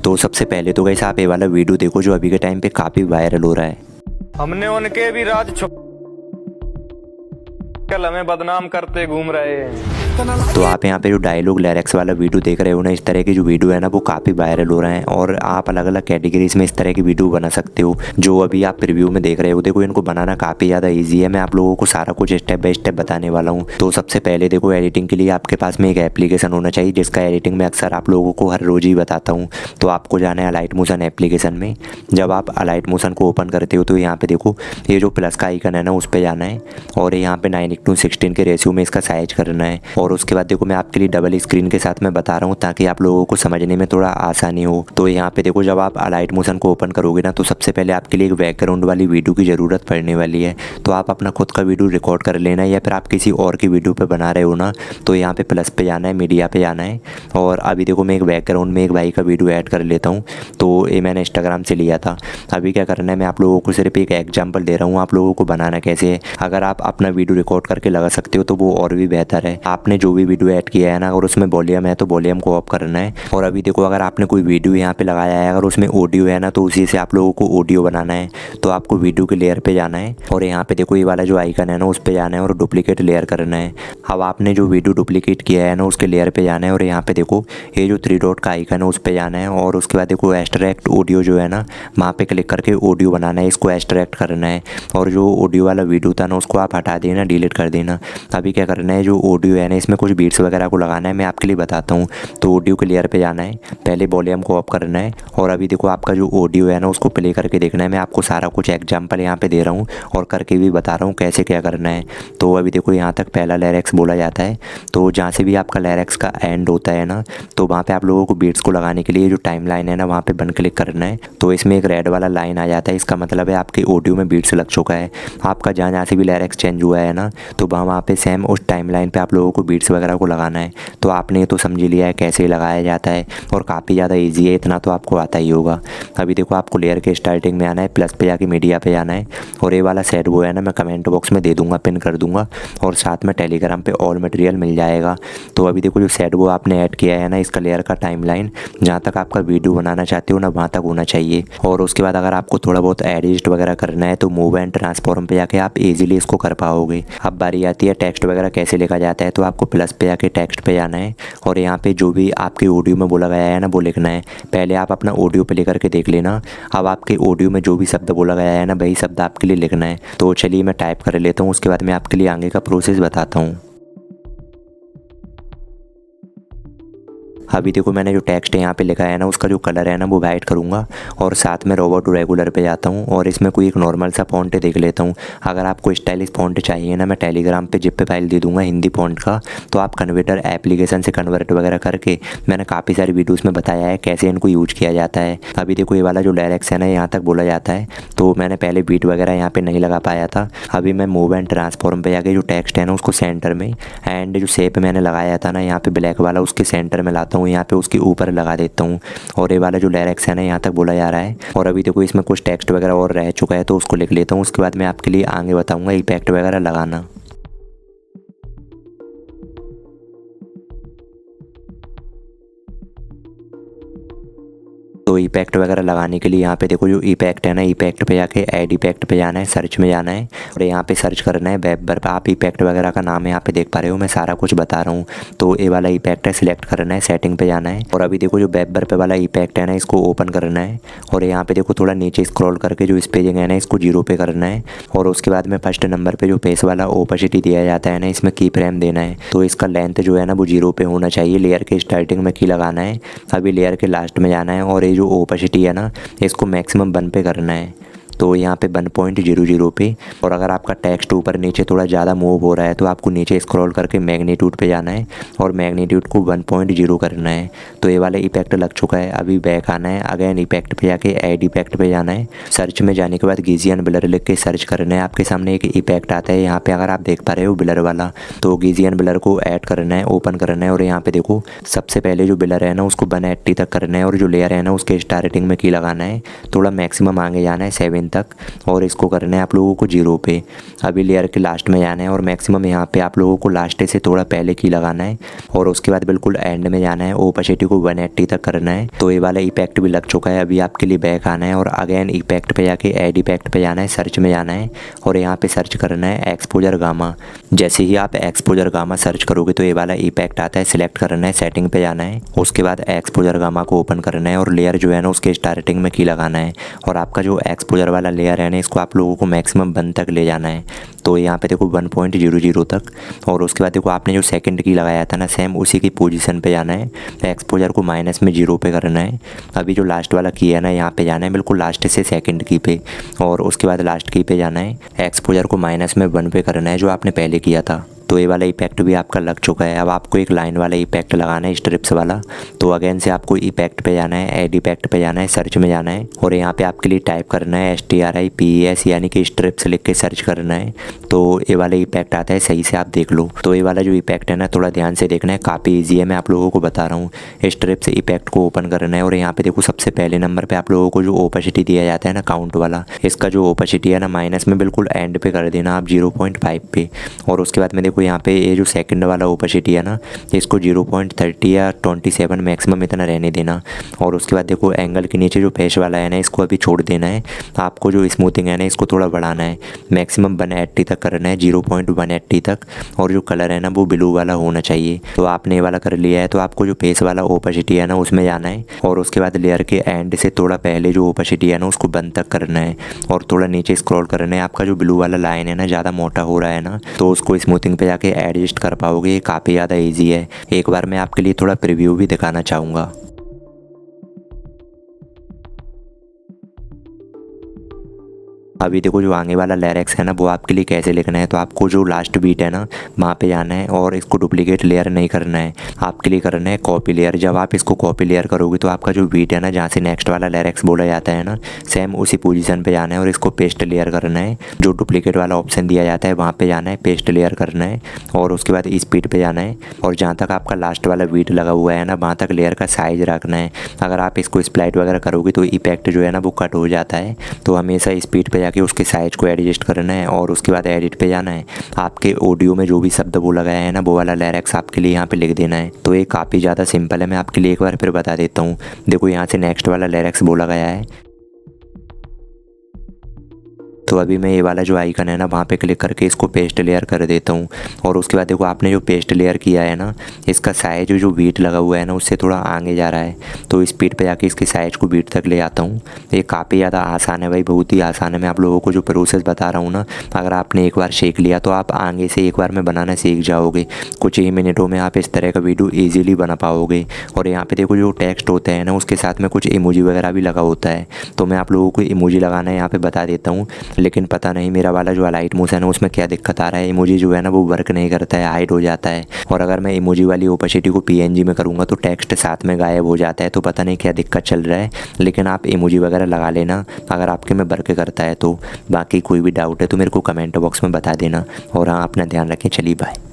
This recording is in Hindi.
तो सबसे पहले तो गाइस आप ये वाला वीडियो देखो जो अभी के टाइम पे काफ़ी वायरल हो रहा है। हमने उनके भी राज कल हमें बदनाम करते घूम रहे हैं। तो आप यहाँ पे जो डायलॉग लिरिक्स वाला वीडियो देख रहे हो ना, इस तरह की जो वीडियो है ना वो काफ़ी वायरल हो रहे हैं और आप अलग अलग कैटेगरीज में इस तरह की वीडियो बना सकते हो। जो अभी आप प्रीव्यू में देख रहे हो, देखो इनको बनाना काफ़ी ज़्यादा ईजी है। मैं आप लोगों को सारा कुछ स्टेप बाय स्टेप बताने वाला हूँ। तो सबसे पहले देखो, एडिटिंग के लिए आपके पास में एक एप्लीकेशन होना चाहिए जिसका एडिटिंग मैं अक्सर आप लोगों को हर रोज़ ही बताता हूँ। तो आपको जाना है अलाइट मोशन एप्लीकेशन में। जब आप अलाइट मोशन को ओपन करते हो तो यहाँ पे देखो ये जो प्लस का आइकन है ना उस पर जाना है और यहाँ पे 9:16 के रेशियो में इसका साइज करना है। और उसके बाद देखो मैं आपके लिए डबल स्क्रीन के साथ मैं बता रहा हूँ ताकि आप लोगों को समझने में थोड़ा आसानी हो। तो यहाँ पे देखो जब आप अलाइट मोशन को ओपन करोगे ना तो सबसे पहले आपके लिए एक बैकग्राउंड वाली वीडियो की ज़रूरत पड़ने वाली है। तो आप अपना खुद का वीडियो रिकॉर्ड कर लेना, या फिर आप किसी और की वीडियो पे बना रहे हो ना तो यहाँ पे प्लस पे जाना है, मीडिया पे जाना है। और अभी देखो मैं एक बैकग्राउंड में एक भाई का वीडियो ऐड कर लेता हूँ। तो ये मैंने इंस्टाग्राम से लिया था। अभी क्या करना है, मैं आप लोगों को सिर्फ एक एग्जाम्पल दे रहा हूँ आप लोगों को बनाना कैसे है। अगर आप अपना वीडियो रिकॉर्ड करके लगा सकते हो तो वो और भी बेहतर है। आपने जो भी वीडियो ऐड किया है ना, अगर उसमें वॉल्यूम है तो वॉल्यूम को ऑफ करना है। और अभी देखो अगर आपने कोई वीडियो यहाँ पे लगाया है, अगर उसमें ऑडियो है ना तो उसी से आप लोगों को ऑडियो बनाना है। तो आपको वीडियो के लेयर पे जाना है और यहाँ पे देखो ये वाला जो आइकन है ना उस पे जाना है और डुप्लीकेट लेयर करना है। अब आपने जो वीडियो डुप्लीकेट किया है ना उसके लेयर पे जाना है और यहाँ पे देखो ये जो 3 डॉट का आइकन है उस पे जाना है। और उसके बाद देखो एक्सट्रैक्ट ऑडियो जो है ना वहाँ पे क्लिक करके ऑडियो बनाना है, इसको एक्सट्रैक्ट करना है। और जो ऑडियो वाला वीडियो था ना उसको आप हटा देना, डिलीट कर देना। अभी क्या करना है, जो ऑडियो है ना इसमें कुछ बीट्स वगैरह को लगाना है, मैं आपके लिए बताता हूँ। तो ऑडियो के लेयर पे जाना है, पहले वॉल्यूम को ऑफ करना है और अभी देखो आपका जो ऑडियो है ना उसको प्ले करके देखना है। मैं आपको सारा कुछ एग्जांपल यहाँ पे दे रहा हूँ और करके भी बता रहा हूँ कैसे क्या करना है। तो अभी देखो यहाँ तक पहला लिरिक्स बोला जाता है। तो जहाँ से भी आपका लिरिक्स का एंड होता है ना तो वहाँ पे आप लोगों को बीट्स को लगाने के लिए जो टाइम लाइन है ना वहाँ पे 1 क्लिक करना है। तो इसमें एक रेड वाला लाइन आ जाता है, इसका मतलब है आपके ऑडियो में बीट्स लग चुका है। आपका जहाँ जहाँ से भी लिरिक्स चेंज हुआ है ना तो वहाँ पे सेम उस टाइम लाइन पर आप लोगों को बीट्स वगैरह को लगाना है। तो आपने तो समझ लिया है कैसे लगाया जाता है और काफ़ी ज़्यादा ईजी है, इतना तो आपको आता ही होगा। अभी देखो आपको लेयर के स्टार्टिंग में आना है, प्लस पे जाके मीडिया पे जाना है और ये वाला सेट वो है ना मैं कमेंट बॉक्स में दे दूंगा, पिन कर दूंगा और साथ में टेलीग्राम पे ऑल मटेरियल मिल जाएगा। तो अभी देखो जो सेट वो आपने ऐड किया है ना इसका लेयर का टाइमलाइन जहाँ तक आपका वीडियो बनाना चाहते हो ना वहाँ तक होना चाहिए। और उसके बाद अगर आपको थोड़ा बहुत एडजस्ट वगैरह करना है तो मूव एंड ट्रांसफॉर्म पे जाके आप इजीली इसको कर पाओगे। अब बारी आती है टेक्स्ट वगैरह कैसे लिखा जाता है। तो आपको प्लस पे जाके टेक्स्ट पे जाना है और यहाँ पे जो भी आपके ऑडियो में बोला गया है ना वो लिखना है। पहले आप अपना ऑडियो प्ले करके देख लेना। अब आपके ऑडियो में जो भी शब्द बोला गया है ना वही शब्द आपके लिए लिखना है। तो चलिए मैं टाइप कर लेता हूँ, उसके बाद मैं आपके लिए आगे का प्रोसेस बताता हूँ। अभी देखो मैंने जो टेक्स्ट यहाँ पे लिखा है ना उसका जो कलर है ना वो वाइट करूँगा और साथ में रोबो टू रेगुलर पे जाता हूँ और इसमें कोई एक नॉर्मल सा फॉन्ट देख लेता हूँ। अगर आपको स्टाइलिश फॉन्ट चाहिए ना मैं टेलीग्राम पे जिप पे फाइल दे दूँगा हिंदी फॉन्ट का। तो आप कन्वर्टर एप्लीकेशन से कन्वर्ट वगैरह करके मैंने काफ़ी सारी वीडियोज़ में बताया है कैसे इनको यूज किया जाता है। अभी देखो ये वाला जो लिरिक्स है ना यहाँ तक बोला जाता है। तो मैंने पहले बीट वगैरह यहाँ पर नहीं लगा पाया था। अभी मैं मूव एंड ट्रांसफॉर्म पे जाके जो टेक्स्ट है ना उसको सेंटर में एंड जो शेप मैंने लगाया था ना यहाँ पे ब्लैक वाला उसके सेंटर में लाता हूँ, यहाँ पे उसके ऊपर लगा देता हूँ। और ये वाला जो लिरिक्स है ना यहाँ तक बोला जा रहा है। और अभी देखो इसमें कुछ टेक्स्ट वगैरह और रह चुका है तो उसको लिख लेता हूँ। उसके बाद मैं आपके लिए आगे बताऊँगा इफेक्ट वगैरह लगाना। तो इफेक्ट वगैरह लगाने के लिए यहाँ पे देखो जो इफेक्ट है ना इफेक्ट पे जाके ऐड इफेक्ट पे जाना है, सर्च में जाना है और यहाँ पे सर्च करना है वेबर पे। आप इफेक्ट वगैरह का नाम यहाँ पे देख पा रहे हो, मैं सारा कुछ बता रहा हूँ। तो ये वाला इफेक्ट है, सिलेक्ट करना है, सेटिंग पे जाना है और अभी देखो जो वेबर पे वाला इफेक्ट है ना इसको ओपन करना है और यहाँ पे देखो थोड़ा नीचे स्क्रॉल करके जो स्पेसिंग है ना इसको 0 पे करना है। और उसके बाद में फर्स्ट नंबर पे जो फेस वाला ओपेसिटी दिया जाता है ना इसमें की फ्रेम देना है। तो इसका लेंथ जो है ना वो 0 पे होना चाहिए। लेयर के स्टार्टिंग में की लगाना है, अभी लेयर के लास्ट में जाना है और ये जो ओपेसिटी है ना इसको मैक्सिमम 1 पे करना है। तो यहाँ पे 1.00 पे। और अगर आपका टेक्स्ट ऊपर नीचे थोड़ा ज़्यादा मूव हो रहा है तो आपको नीचे स्क्रॉल करके मैग्नीट्यूड पे जाना है और मैग्नीट्यूड को 1.0 करना है। तो ये वाला इफेक्ट लग चुका है। अभी बैक आना है, अगेन इफेक्ट पे जाके ऐड इफेक्ट पे जाना है। सर्च में जाने के बाद गीजियन ब्लर लिख के सर्च करना है। आपके सामने एक इफेक्ट आता है यहाँ पे, अगर आप देख पा रहे हो ब्लर वाला। तो गीजियन ब्लर को ऐड करना है, ओपन करना है और यहाँ पे देखो सबसे पहले जो ब्लर है ना उसको 180 तक करना है और जो लेयर है ना उसके स्टार्टिंग में की लगाना है। थोड़ा मैक्सिमम आगे जाना है 7 तक और इसको करना है आप लोगों को 0 पे। अभी लेयर के लास्ट में जाना है और मैक्सिमम यहाँ पे आप लोगों को लास्ट से थोड़ा पहले की लगाना है और उसके बाद बिल्कुल एंड में जाना है। ओपेसिटी को 180 तक करना है। तो ये वाला इफेक्ट भी लग चुका है। अभी आपके लिए बैक आना है और अगेन इफेक्ट पे जाके ऐड इफेक्ट पे जाना है, सर्च में जाना है और यहाँ पे सर्च करना है एक्सपोजर गामा। जैसे ही आप एक्सपोजर गामा सर्च करोगे तो ये वाला इफेक्ट आता है। सिलेक्ट करना है, सेटिंग पे जाना है, उसके बाद एक्सपोजर गामा को ओपन करना है और लेयर जो है ना उसके स्टार्टिंग में की लगाना है और आपका जो एक्सपोजर वाला लेयर है ना इसको आप लोगों को मैक्सिमम 1 तक ले जाना है। तो यहाँ पे देखो 1.00 तक और उसके बाद देखो आपने जो सेकंड की लगाया था ना सेम उसी की पोजीशन पे जाना है। एक्सपोजर को माइनस में 0 पे करना है। अभी जो लास्ट वाला की है ना यहाँ पे जाना है बिल्कुल लास्ट से सेकंड की पे और उसके बाद लास्ट की पे जाना है। एक्सपोजर को माइनस में 1 पे करना है जो आपने पहले किया था। तो ये वाला इफेक्ट भी आपका लग चुका है। अब आपको एक लाइन वाला इफेक्ट लगाना है, स्ट्रिप्स वाला। तो अगेन से आपको इफेक्ट पे जाना है, ऐड इफेक्ट पे जाना है, सर्च में जाना है और यहाँ पे आपके लिए टाइप करना है STRIPS यानी कि स्ट्रिप्स लिख के सर्च करना है। तो ये वाला इफेक्ट आता है, सही से आप देख लो। तो ये वाला जो इफेक्ट है ना थोड़ा ध्यान से देखना है, काफ़ी ईजी है, मैं आप लोगों को बता रहा हूँ। स्ट्रिप्स इफेक्ट को ओपन करना है और यहाँ पे देखो सबसे पहले नंबर पर आप लोगों को जो ओपेसिटी दिया जाता है ना काउंट वाला, इसका जो ओपेसिटी है ना माइनस में बिल्कुल एंड पे कर देना आप 0.5 पे। और उसके बाद में देखो यहाँ पे ये जो सेकंड वाला ओपेसिटी है ना इसको 0.30 या 27 मैक्सिमम इतना रहने देना। और उसके बाद देखो एंगल के नीचे जो फेस वाला है ना इसको अभी छोड़ देना है। आपको जो स्मूथिंग है ना इसको थोड़ा बढ़ाना है, मैक्सिमम 180 तक करना है, 0.180 तक। और जो कलर है ना वो ब्लू वाला होना चाहिए। तो आपने ये वाला कर लिया है तो आपको जो फेस वाला ओपेसिटी है ना उसमें जाना है और उसके बाद लेयर के एंड से थोड़ा पहले जो ओपेसिटी है ना उसको 1 तक करना है और थोड़ा नीचे स्क्रॉल करना है। आपका जो ब्लू वाला लाइन है ना ज़्यादा मोटा हो रहा है ना तो उसको स्मूथिंग पे जाके एडजस्ट कर पाओगे। ये काफ़ी ज़्यादा इजी है। एक बार मैं आपके लिए थोड़ा प्रीव्यू भी दिखाना चाहूँगा। अभी देखो जो आगे वाला लिरिक्स है ना वो आपके लिए कैसे लिखना है। तो आपको जो लास्ट बीट है ना वहाँ पे जाना है और इसको डुप्लीकेट लेयर नहीं करना है, आपके लिए करना है कॉपी लेयर। जब आप इसको कॉपी लेयर करोगे तो आपका जो बीट है ना जहाँ से नेक्स्ट वाला लिरिक्स बोला जाता है ना सेम उसी पोजीशन पे जाना है और इसको पेस्ट लेयर करना है। जो डुप्लीकेट वाला ऑप्शन दिया जाता है वहाँ पे जाना है, पेस्ट लेयर करना है और उसके बाद स्पीड पे जाना है और जहाँ तक आपका लास्ट वाला बीट लगा हुआ है ना वहाँ तक लेयर का साइज रखना है। अगर आप इसको स्प्लाइट वगैरह करोगे तो इफेक्ट जो है ना वो कट हो जाता है। तो हमेशा स्पीड पे कि उसके साइज को एडजस्ट करना है और उसके बाद एडिट पे जाना है। आपके ऑडियो में जो भी शब्द वो लगाया है ना वो वाला लिरिक्स आपके लिए यहाँ पे लिख देना है। तो ये काफ़ी ज़्यादा सिंपल है, मैं आपके लिए एक बार फिर बता देता हूँ। देखो यहाँ से नेक्स्ट वाला लिरिक्स बोला गया है। तो अभी मैं ये वाला जो आइकन है ना वहाँ पे क्लिक करके इसको पेस्ट लेयर कर देता हूँ और उसके बाद देखो आपने जो पेस्ट लेयर किया है ना इसका साइज जो बीट लगा हुआ है ना उससे थोड़ा आगे जा रहा है। तो स्पीड पे जाके इसके साइज को बीट तक ले आता हूँ। ये काफ़ी ज़्यादा आसान है भाई, बहुत ही आसान है। मैं आप लोगों को जो प्रोसेस बता रहा हूँ ना अगर आपने एक बार सीख लिया तो आप आगे से एक बार में बनाना सीख जाओगे। कुछ ही मिनटों में आप इस तरह का वीडियो ईजिली बना पाओगे। और यहाँ पे देखो जो टेक्स्ट होता है ना उसके साथ में कुछ इमोजी वगैरह भी लगा होता है। तो मैं आप लोगों को इमोजी लगाना है यहाँ पे बता देता हूँ, लेकिन पता नहीं मेरा वाला जो अलाइट मोशन है उसमें क्या दिक्कत आ रहा है। इमोजी जो है ना वो वर्क नहीं करता है, हाइड हो जाता है। और अगर मैं इमोजी वाली ओपेसिटी को PNG में करूँगा तो टेक्स्ट साथ में गायब हो जाता है। तो पता नहीं क्या दिक्कत चल रहा है, लेकिन आप इमोजी वगैरह लगा लेना अगर आपके में वर्क करता है तो। बाकी कोई भी डाउट है तो मेरे को कमेंट बॉक्स में बता देना। और हाँ, अपना ध्यान रखें। चलिए बाय।